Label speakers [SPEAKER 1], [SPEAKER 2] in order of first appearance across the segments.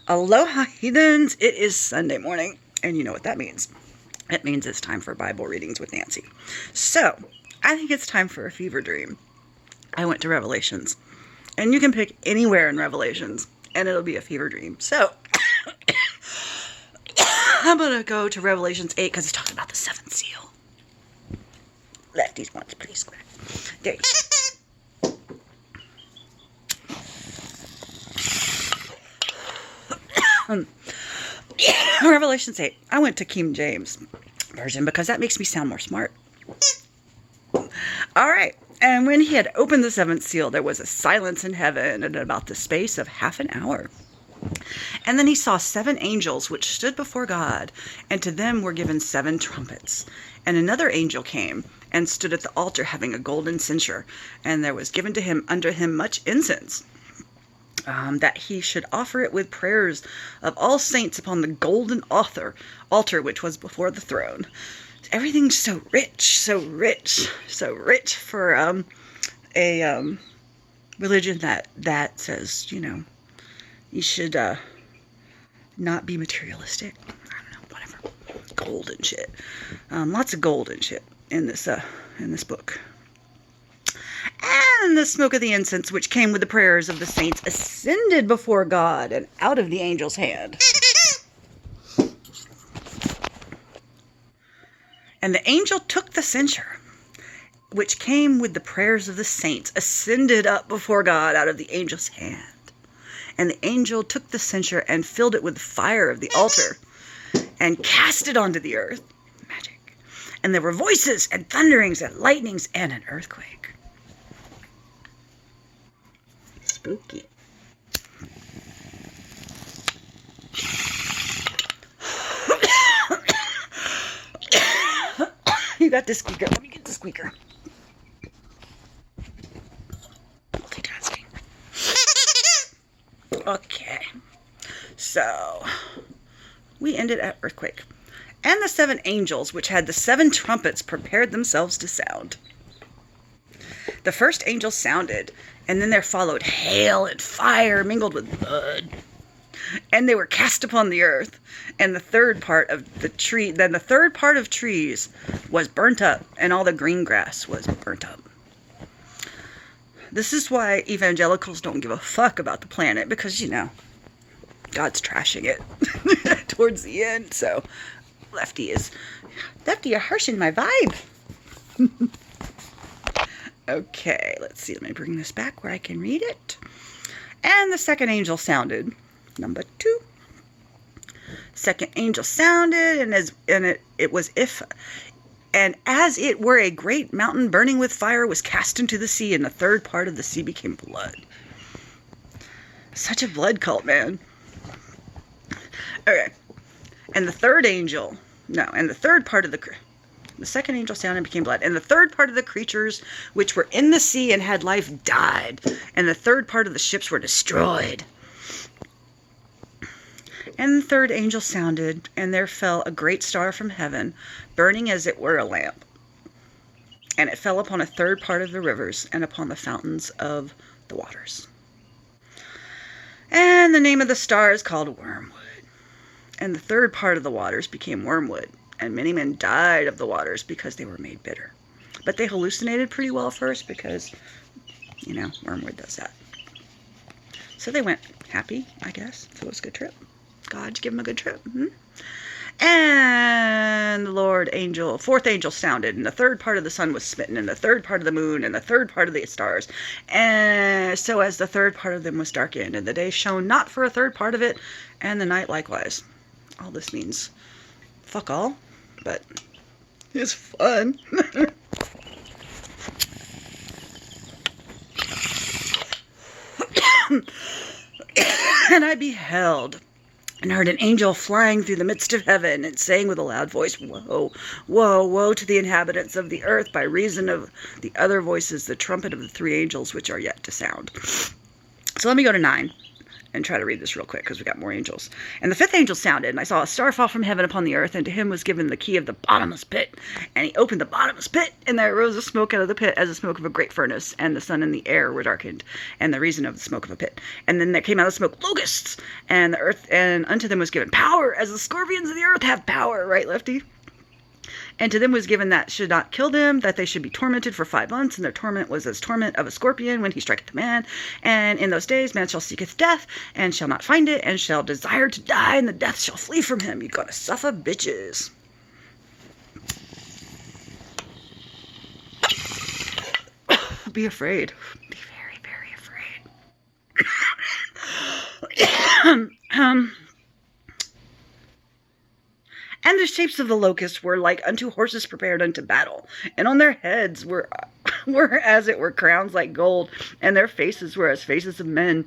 [SPEAKER 1] Aloha, heathens. It is Sunday morning, and you know what that means. It means it's time for Bible readings with Nancy. So, I think it's time for a fever dream. I went to Revelations, and you can pick anywhere in Revelations, and it'll be a fever dream. So, I'm going to go to Revelations 8 because he's talking about the seventh seal. Lefties once, please. There you go. Revelations 8. I went to King James version because that makes me sound more smart. All right. And when he had opened the seventh seal, there was a silence in heaven in about the space of half an hour. And then he saw 7 angels which stood before God, and to them were given 7 trumpets. And another angel came and stood at the altar having a golden censer, and there was given to him under him much incense. That he should offer it with prayers of all saints upon the golden altar which was before the throne. Everything's so rich for a religion that says, you know, you should not be materialistic. I don't know, whatever. Gold and shit. Lots of gold and shit in this book. And the smoke of the incense, which came with the prayers of the saints, ascended before God and out of the angel's hand. And the angel took the censer, which came with the prayers of the saints, ascended up before God out of the angel's hand. And the angel took the censer and filled it with the fire of the altar and cast it onto the earth. Magic. And there were voices and thunderings and lightnings and an earthquake. Spooky. You got the squeaker. Let me get the squeaker. Multitasking. Okay. So, we ended at earthquake. And the 7 angels, which had the 7 trumpets, prepared themselves to sound. The first angel sounded, and then there followed hail and fire mingled with blood. And they were cast upon the earth, and the third part of trees was burnt up, and all the green grass was burnt up. This is why evangelicals don't give a fuck about the planet, because, you know, God's trashing it towards the end. So, Lefty, you're harshing my vibe. Okay, let's see. Let me bring this back where I can read it. And the second angel sounded. Number 2. Second angel sounded, and as it were a great mountain burning with fire was cast into the sea, and the third part of the sea became blood. Such a blood cult, man. Okay. And the third part of the second angel sounded and became blood. And the third part of the creatures which were in the sea and had life died. And the third part of the ships were destroyed. And the third angel sounded, and there fell a great star from heaven, burning as it were a lamp. And it fell upon a third part of the rivers, and upon the fountains of the waters. And the name of the star is called Wormwood. And the third part of the waters became wormwood. And many men died of the waters because they were made bitter. But they hallucinated pretty well first because, you know, wormwood does that. So they went happy, I guess. So it was a good trip. God give them a good trip. And the fourth angel sounded, and the third part of the sun was smitten, and the third part of the moon, and the third part of the stars. And so as the third part of them was darkened, and the day shone not for a third part of it, and the night likewise. All this means fuck all, but it's fun. And I beheld and heard an angel flying through the midst of heaven and saying with a loud voice, Woe, woe, woe to the inhabitants of the earth by reason of the other voices, the trumpet of the 3 angels which are yet to sound. So let me go to 9. and try to read this real quick because we got more angels. And the fifth angel sounded, and I saw a star fall from heaven upon the earth, and to him was given the key of the bottomless pit. And he opened the bottomless pit, and there arose a smoke out of the pit as the smoke of a great furnace, and the sun and the air were darkened, and the reason of the smoke of a pit. And then there came out of the smoke locusts, and the earth, and unto them was given power, as the scorpions of the earth have power, right, Lefty? And to them was given that should not kill them, that they should be tormented for 5 months, and their torment was as torment of a scorpion when he striketh a man. And in those days man shall seeketh death, and shall not find it, and shall desire to die, and the death shall flee from him. You gonna suffer, bitches. Be afraid. Be very, very afraid. And the shapes of the locusts were like unto horses prepared unto battle, and on their heads were as it were crowns like gold, and their faces were as faces of men,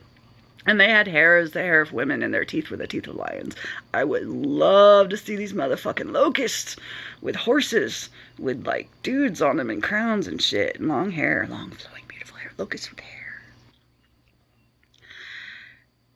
[SPEAKER 1] and they had hair as the hair of women, and their teeth were the teeth of lions. I would love to see these motherfucking locusts with horses, with like dudes on them and crowns and shit, and long hair, long flowing beautiful hair, locusts with hair.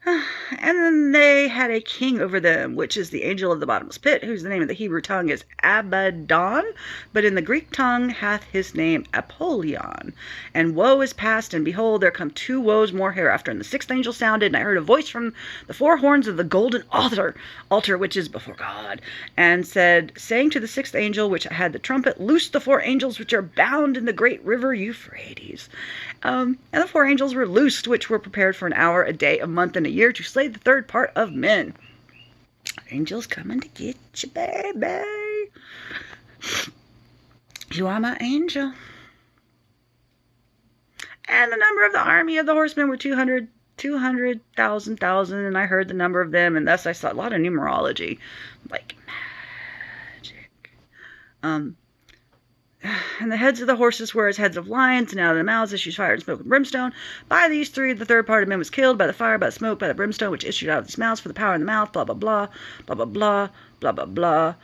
[SPEAKER 1] And then they had a king over them, which is the angel of the bottomless pit, whose name in the Hebrew tongue is Abaddon, but in the Greek tongue hath his name Apollyon. And woe is past, and behold, there come 2 woes more hereafter. And the 6th angel sounded, and I heard a voice from the 4 horns of the golden altar which is before God, and said, saying to the 6th angel, which had the trumpet, loose the 4 angels which are bound in the great river Euphrates. And the 4 angels were loosed, which were prepared for an hour, a day, a month, and a year, to slay the 3rd part of men. Angels coming to get you, baby. You are my angel. And the number of the army of the horsemen were 200,000, and I heard the number of them, and thus I saw a lot of numerology, like magic. And the heads of the horses were as heads of lions, and out of their mouths issues fire and smoke and brimstone. By these 3, the 3rd part of men was killed, by the fire, by the smoke, by the brimstone, which issued out of these mouths, for the power in the mouth, blah, blah, blah, blah, blah, blah, blah, blah, blah,